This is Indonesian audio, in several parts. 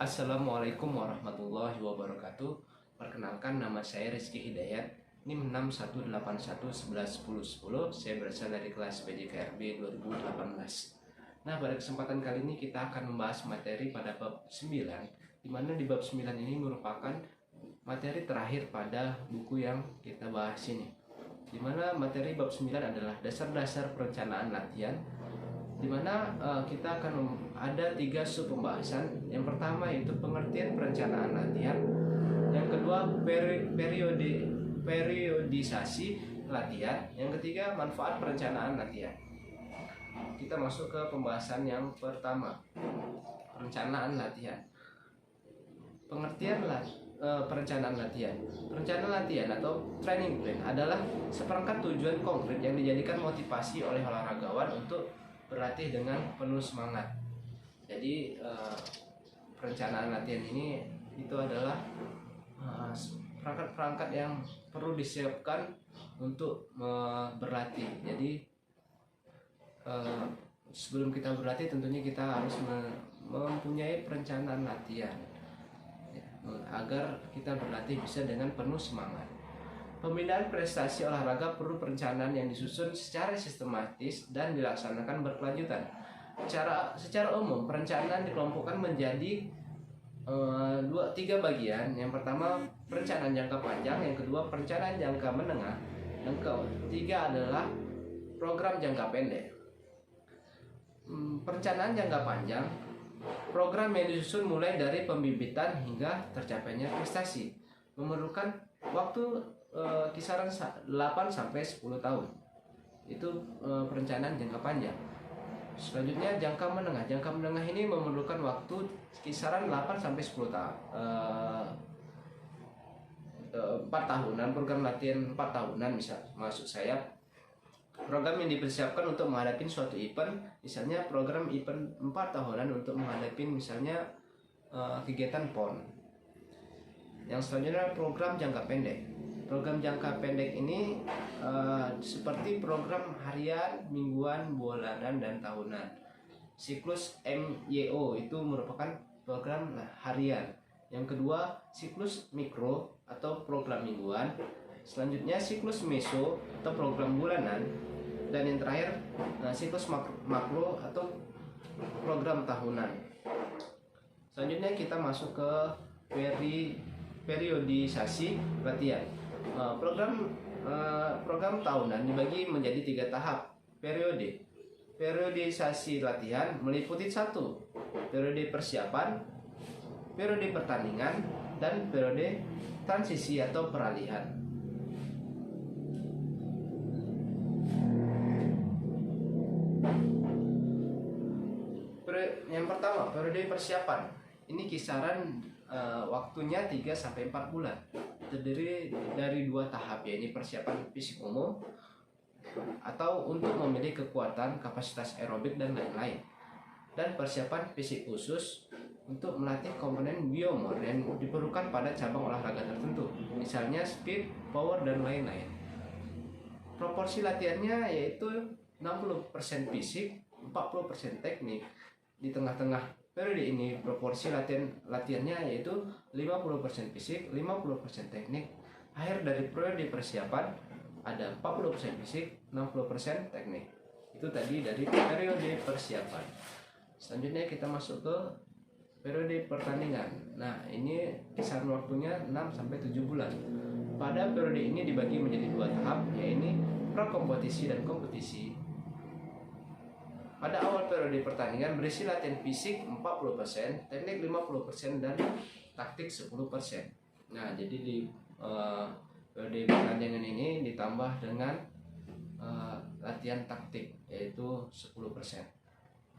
Assalamualaikum warahmatullahi wabarakatuh. Perkenalkan, nama saya Rizky Hidayat, NIM 6181111010. Saya berasal dari kelas PJKRB 2018. Nah, pada kesempatan kali ini kita akan membahas materi pada bab 9, di mana di bab 9 ini merupakan materi terakhir pada buku yang kita bahas ini. Di mana materi bab 9 adalah dasar-dasar perencanaan latihan, di mana kita akan ada 3 sub pembahasan. Yang pertama yaitu pengertian perencanaan latihan, yang kedua periodisasi latihan, yang ketiga manfaat perencanaan latihan. Kita masuk ke pembahasan yang pertama, perencanaan latihan. Pengertian perencanaan latihan. Perencanaan latihan atau training plan adalah seperangkat tujuan konkret yang dijadikan motivasi oleh olahragawan untuk berlatih dengan penuh semangat. Jadi perencanaan latihan ini itu adalah perangkat-perangkat yang perlu disiapkan untuk berlatih. Jadi sebelum kita berlatih tentunya kita harus mempunyai perencanaan latihan agar kita berlatih bisa dengan penuh semangat. Pembinaan prestasi olahraga perlu perencanaan yang disusun secara sistematis dan dilaksanakan berkelanjutan. Secara umum, perencanaan dikelompokkan menjadi 3 bagian. Yang pertama, perencanaan jangka panjang, yang kedua, perencanaan jangka menengah, yang ketiga adalah program jangka pendek. Perencanaan jangka panjang, program yang disusun mulai dari pembibitan hingga tercapainya prestasi, memerlukan waktu kisaran 8-10 tahun. Itu perencanaan jangka panjang. Selanjutnya jangka menengah. Jangka menengah ini memerlukan waktu kisaran 8-10 tahun. 4 tahunan, program latihan 4 tahunan maksud saya. Program yang dipersiapkan untuk menghadapi suatu event, misalnya program event 4 tahunan untuk menghadapi misalnya kegiatan PON. Yang selanjutnya program jangka pendek. Program jangka pendek ini seperti program harian, mingguan, bulanan, dan tahunan. Siklus MYO itu merupakan program harian. Yang kedua, siklus mikro atau program mingguan. Selanjutnya siklus meso atau program bulanan. Dan yang terakhir, siklus makro atau program tahunan. Selanjutnya kita masuk ke periodisasi latihan. Program tahunan dibagi menjadi 3 tahap periode. Periodisasi latihan meliputi 1. Periode persiapan, periode pertandingan, dan periode transisi atau peralihan. Yang pertama, periode persiapan. Ini kisaran waktunya 3-4 bulan. Terdiri dari 2 tahap, yaitu persiapan fisik umum atau untuk memilih kekuatan, kapasitas aerobik, dan lain-lain, dan persiapan fisik khusus untuk melatih komponen biomor yang diperlukan pada cabang olahraga tertentu, misalnya speed, power, dan lain-lain. Proporsi latihannya yaitu 60% fisik, 40% teknik. Di tengah-tengah periode ini proporsi latihannya yaitu 50% fisik, 50% teknik. Akhir dari periode persiapan ada 40% fisik, 60% teknik. Itu tadi dari periode persiapan. Selanjutnya kita masuk ke periode pertandingan. Nah, ini kisaran waktunya 6-7 bulan. Pada periode ini dibagi menjadi 2 tahap, yaitu prakompetisi dan kompetisi. Pada awal periode pertandingan berisi latihan fisik 40%, teknik 50%, dan taktik 10%. Nah, jadi di periode pertandingan ini ditambah dengan latihan taktik yaitu 10%.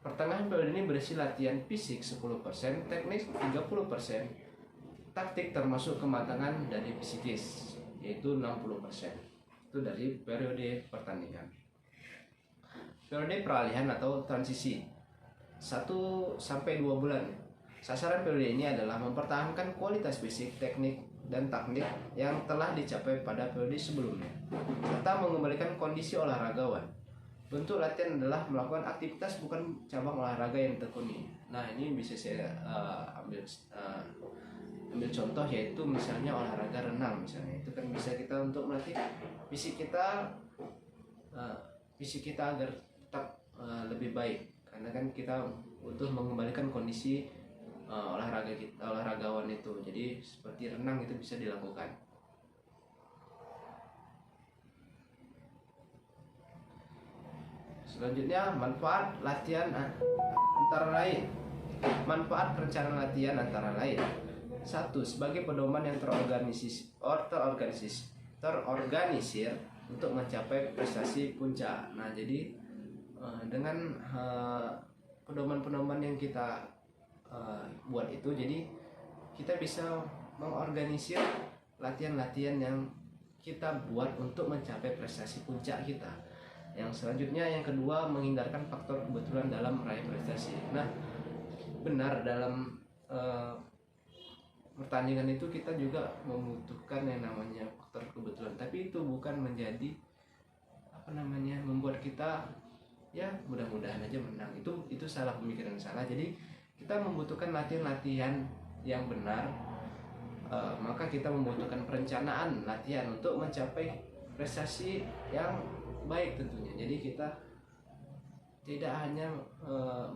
Pertengahan periode ini berisi latihan fisik 10%, teknik 30%, taktik termasuk kematangan dari psikis yaitu 60%. Itu dari periode pertandingan. Periode peralihan atau transisi 1-2 bulan. Sasaran periode ini adalah mempertahankan kualitas fisik, teknik, dan taktik yang telah dicapai pada periode sebelumnya, serta mengembalikan kondisi olahragawan. Bentuk latihan adalah melakukan aktivitas bukan cabang olahraga yang ditekuni. Nah, ini bisa saya ambil contoh, yaitu misalnya olahraga renang misalnya. Itu kan bisa kita untuk melatih fisik kita, uh, agar tetap lebih baik, karena kan kita butuh mengembalikan kondisi olahragawan itu. Jadi seperti renang itu bisa dilakukan. Selanjutnya, manfaat latihan antara lain. Manfaat rencana latihan antara lain: 1. Sebagai pedoman yang terorganisir untuk mencapai prestasi puncak. Nah, jadi dengan pedoman-pedoman yang kita buat itu, jadi kita bisa mengorganisir latihan-latihan yang kita buat untuk mencapai prestasi puncak kita. Yang selanjutnya, yang kedua, menghindarkan faktor kebetulan dalam meraih prestasi. Nah, benar, dalam pertandingan itu kita juga membutuhkan yang namanya faktor kebetulan, tapi itu bukan menjadi membuat kita ya mudah-mudahan aja menang. Itu salah, pemikiran salah. Jadi kita membutuhkan latihan-latihan yang benar, maka kita membutuhkan perencanaan latihan untuk mencapai prestasi yang baik tentunya. Jadi kita tidak hanya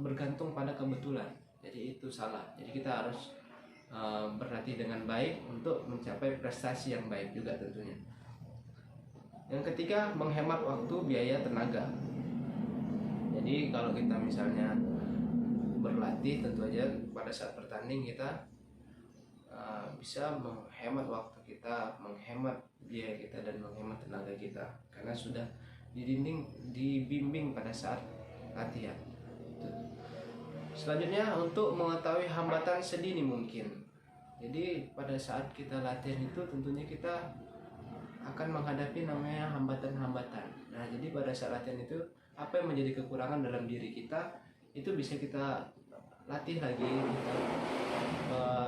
bergantung pada kebetulan, jadi itu salah. Jadi kita harus berlatih dengan baik untuk mencapai prestasi yang baik juga tentunya. Yang ketiga, menghemat waktu, biaya, tenaga. Jadi kalau kita misalnya berlatih, tentu aja pada saat bertanding kita bisa menghemat waktu kita, menghemat biaya kita, dan menghemat tenaga kita, karena sudah dibimbing pada saat latihan. Selanjutnya, untuk mengetahui hambatan sedini mungkin. Jadi pada saat kita latihan itu tentunya kita akan menghadapi namanya hambatan-hambatan. Nah, jadi pada saat latihan itu, apa yang menjadi kekurangan dalam diri kita itu bisa kita latih lagi,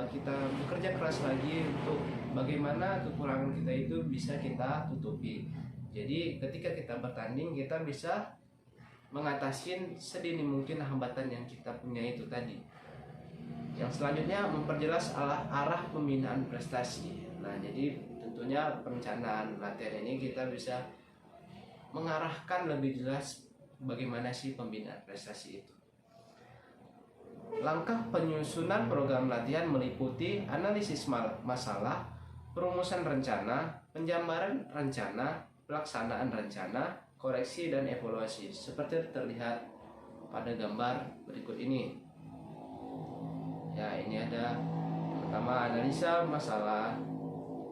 kita bekerja keras lagi untuk bagaimana kekurangan kita itu bisa kita tutupi. Jadi ketika kita bertanding, kita bisa mengatasi sedini mungkin hambatan yang kita punya itu tadi. Yang selanjutnya, memperjelas arah pembinaan prestasi. Nah, jadi tentunya perencanaan latihan ini kita bisa mengarahkan lebih jelas bagaimana sih pembinaan prestasi itu. Langkah penyusunan program latihan meliputi analisis masalah, perumusan rencana, penjabaran rencana, pelaksanaan rencana, koreksi, dan evaluasi, seperti terlihat pada gambar berikut ini. Ya, ini ada pertama, analisa masalah,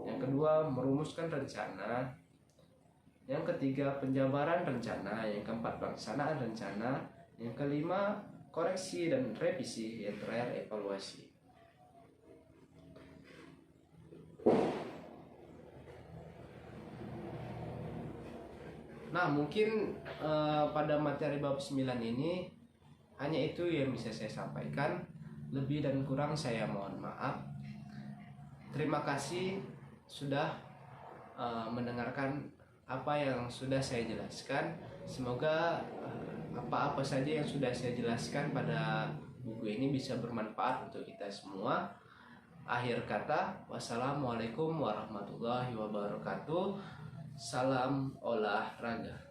yang kedua, merumuskan rencana, yang ketiga, penjabaran rencana, yang keempat, pelaksanaan rencana, yang kelima, koreksi dan revisi, yang terakhir, evaluasi. Nah, mungkin pada materi bab 9 ini hanya itu yang bisa saya sampaikan. Lebih dan kurang saya mohon maaf. Terima kasih sudah mendengarkan apa yang sudah saya jelaskan. Semoga apa-apa saja yang sudah saya jelaskan pada buku ini bisa bermanfaat untuk kita semua. Akhir kata, wassalamualaikum warahmatullahi wabarakatuh. Salam olahraga.